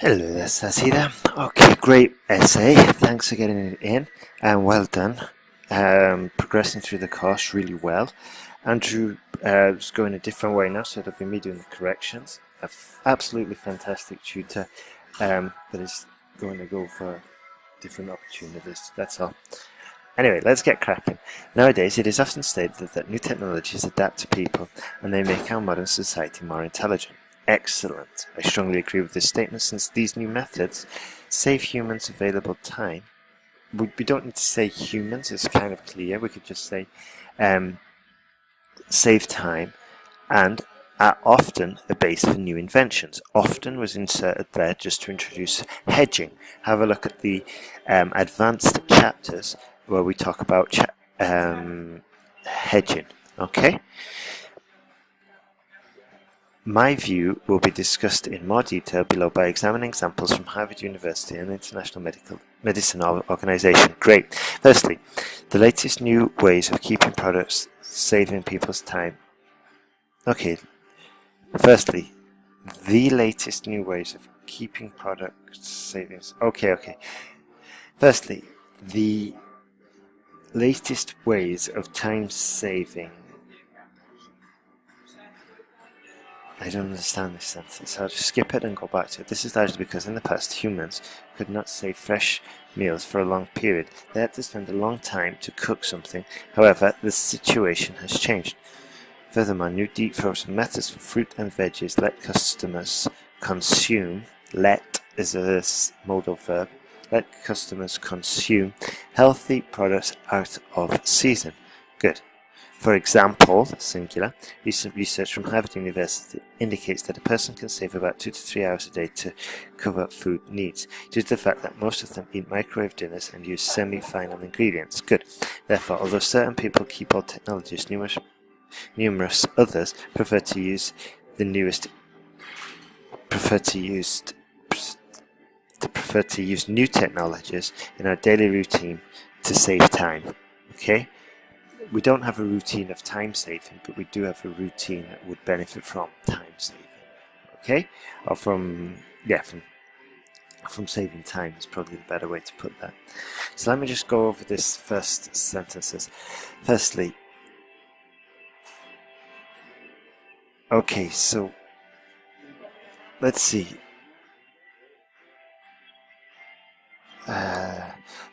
Hello there, Sazhida. Okay, great essay. Thanks for getting it in, and well done. Progressing through the course really well. Andrew is going a different way now, so it'll be me doing the corrections. Absolutely fantastic tutor that is going to go for different opportunities. That's all. Anyway, let's get cracking. Nowadays, it is often stated that new technologies adapt to people and they make our modern society more intelligent. Excellent. I strongly agree with this statement since these new methods save humans available time. We don't need to say humans, it's kind of clear. We could just say save time and are often a base for new inventions. Often was inserted there just to introduce hedging. Have a look at the advanced chapters where we talk about hedging. Okay? My view will be discussed in more detail below by examining examples from Harvard University and the International Medicine Organization. Great. Firstly, the latest new ways of keeping products saving people's time. Okay. Firstly, the latest new ways of keeping products savings. Okay. Firstly, the latest ways of time saving. I don't understand this sentence, so I'll just skip it and go back to it. This is largely because in the past humans could not save fresh meals for a long period. They had to spend a long time to cook something. However, the situation has changed. Furthermore, new deep frozen methods for fruit and veggies let customers consume. Let is a modal verb. Let customers consume healthy products out of season. Good. For example, singular, recent research from Harvard University indicates that a person can save about 2 to 3 hours a day to cover food needs, due to the fact that most of them eat microwave dinners and use semi-final ingredients. Good. Therefore, although certain people keep old technologies, numerous others prefer to use new technologies in our daily routine to save time. Okay? We don't have a routine of time saving, but we do have a routine that would benefit from time saving. Okay? Or from saving time is probably the better way to put that. So let me just go over this first sentences. Firstly, okay, so let's see.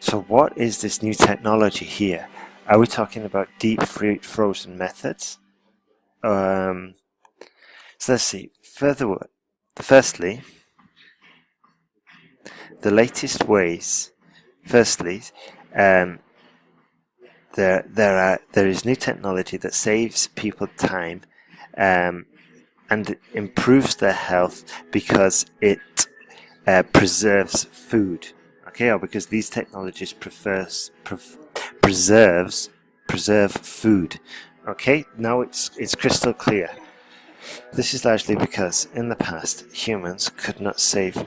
So what is this new technology here? Are we talking about deep frozen methods? So let's see. Firstly, the latest ways. Firstly, there is new technology that saves people time and improves their health because it preserves food. Okay, or because these technologies preserve food. Okay, now it's crystal clear. This is largely because in the past humans could not save.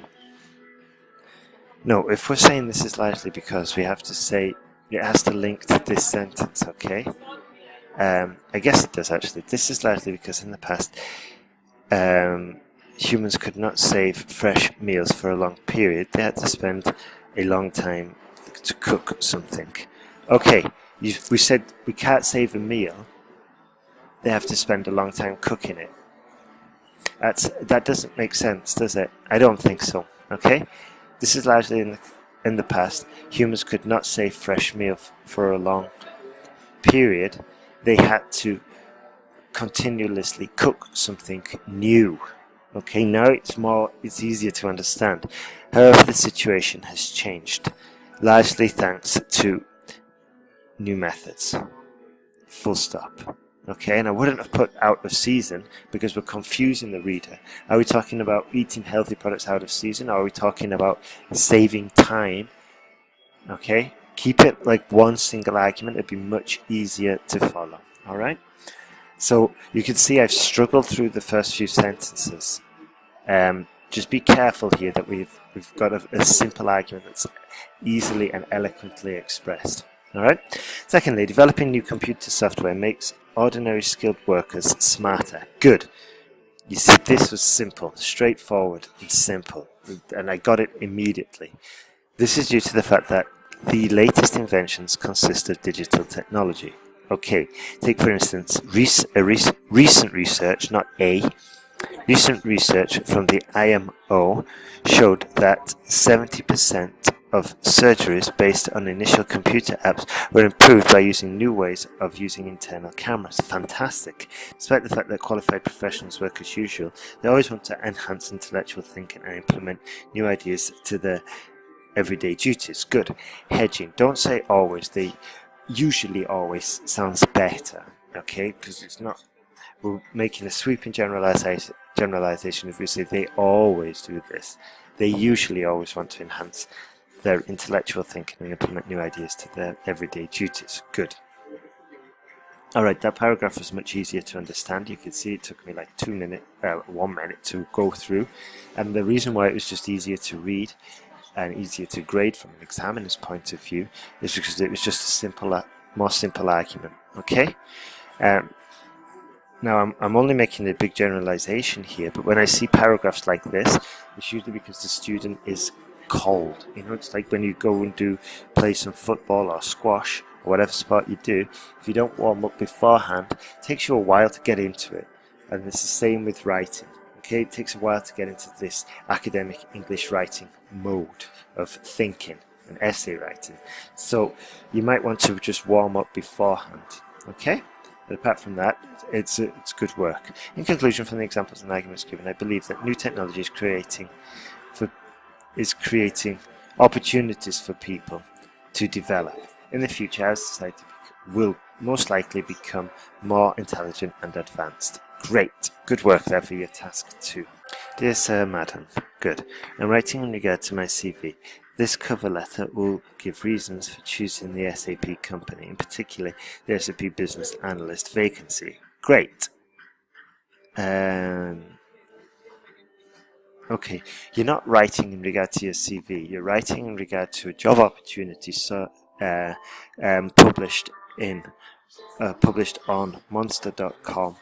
No, if we're saying this is largely because, we have to say it has to link to this sentence. Okay, I guess it does actually. This is largely because in the past humans could not save fresh meals for a long period. They had to spend a long time to cook something. Okay, we said we can't save a meal. They have to spend a long time cooking it. That doesn't make sense, does it? I don't think so. Okay, this is largely in the past. Humans could not save fresh meal for a long period. They had to continuously cook something new. Okay, now it's easier to understand. However, the situation has changed, largely thanks to new methods. Full stop. Okay, and I wouldn't have put out of season because we're confusing the reader. Are we talking about eating healthy products out of season, or are we talking about saving time? Okay, keep it like one single argument. It'd be much easier to follow. Alright? So you can see I've struggled through the first few sentences. Just be careful here that we've got a simple argument that's easily and eloquently expressed. Alright? Secondly, developing new computer software makes ordinary skilled workers smarter. Good. You see, this was simple, straightforward, and simple. and I got it immediately. This is due to the fact that the latest inventions consist of digital technology. Okay, take for instance recent research, not recent research from the IMO showed that 70% of surgeries based on initial computer apps were improved by using new ways of using internal cameras. Fantastic. Despite the fact that qualified professionals work as usual, they always want to enhance intellectual thinking and implement new ideas to their everyday duties. Good. Hedging. Don't say always. They usually always sounds better. Okay, because it's not. We're making a sweeping generalization if we say they always do this. They usually always want to enhance their intellectual thinking and implement new ideas to their everyday duties. Good. Alright, that paragraph was much easier to understand. You can see it took me like 1 minute to go through. And the reason why it was just easier to read and easier to grade from an examiner's point of view is because it was just a more simple argument. Okay? Now, I'm only making a big generalization here, but when I see paragraphs like this, it's usually because the student is cold. You know, it's like when you go and play some football or squash or whatever sport you do. If you don't warm up beforehand, it takes you a while to get into it. And it's the same with writing. Okay, it takes a while to get into this academic English writing mode of thinking and essay writing. So you might want to just warm up beforehand. Okay? But apart from that, it's good work. In conclusion, from the examples and arguments given, I believe that new technology is creating opportunities for people to develop. In the future, our society will most likely become more intelligent and advanced. Great. Good work there for your task 2. Dear Sir, Madam. Good. I'm writing in regard to my CV. This cover letter will give reasons for choosing the SAP company, in particular the SAP Business Analyst vacancy. Great. Okay, you're not writing in regard to your CV. You're writing in regard to a job opportunity published on monster.com,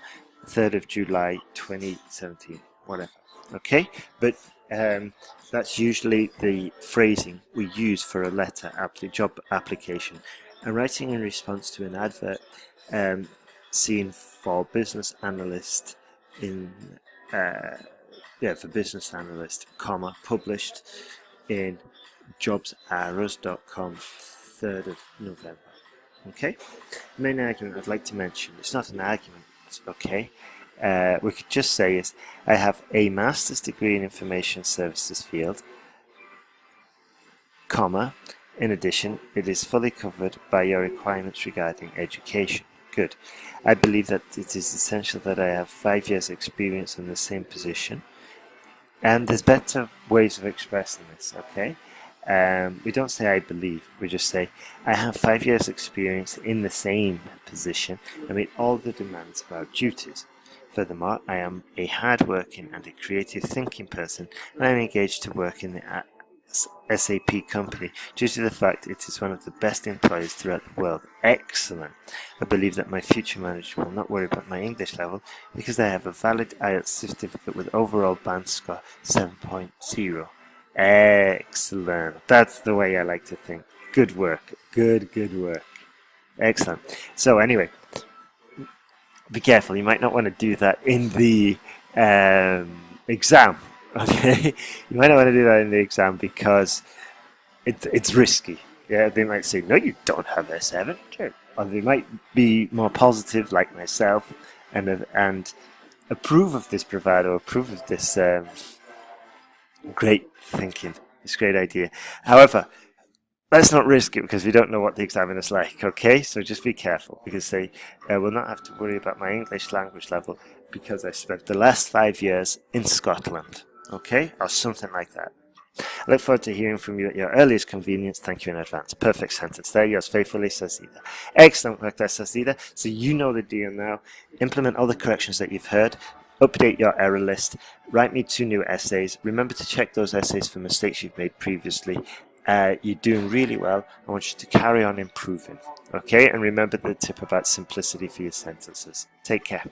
3rd of July 2017, whatever. Okay, but that's usually the phrasing we use for a job application. And writing in response to an advert seen for business analyst for business analyst, published in jobsarrows.com, 3rd of November. Okay? The main argument I'd like to mention, it's not an argument, okay? We could just say is, I have a master's degree in information services field, in addition, it is fully covered by your requirements regarding education. Good. I believe that it is essential that I have 5 years experience in the same position. And there's better ways of expressing this, okay? We don't say I believe, we just say I have 5 years experience in the same position and meet all the demands of our duties. Furthermore, I am a hard-working and a creative thinking person, and I am engaged to work in the SAP company due to the fact it is one of the best employers throughout the world. Excellent. I believe that my future manager will not worry about my English level because I have a valid IELTS certificate with overall band score 7.0. Excellent. That's the way I like to think. Good work. Good work. Excellent. So anyway, be careful. You might not want to do that in the exam. Okay, you might not want to do that in the exam because it's risky. Yeah, they might say, no, you don't have S7. Sure. Or they might be more positive, like myself, and approve of this bravado, approve of this great thinking, this great idea. However, let's not risk it because we don't know what the examiner's like, okay? So just be careful because they will not have to worry about my English language level because I spent the last 5 years in Scotland. Okay, or something like that. I look forward to hearing from you at your earliest convenience. Thank you in advance. Perfect sentence there. Yours faithfully, Sazhida. Excellent work there, Sazhida. So you know the deal now. Implement all the corrections that you've heard. Update your error list. Write me 2 new essays. Remember to check those essays for mistakes you've made previously. You're doing really well. I want you to carry on improving. Okay, and remember the tip about simplicity for your sentences. Take care.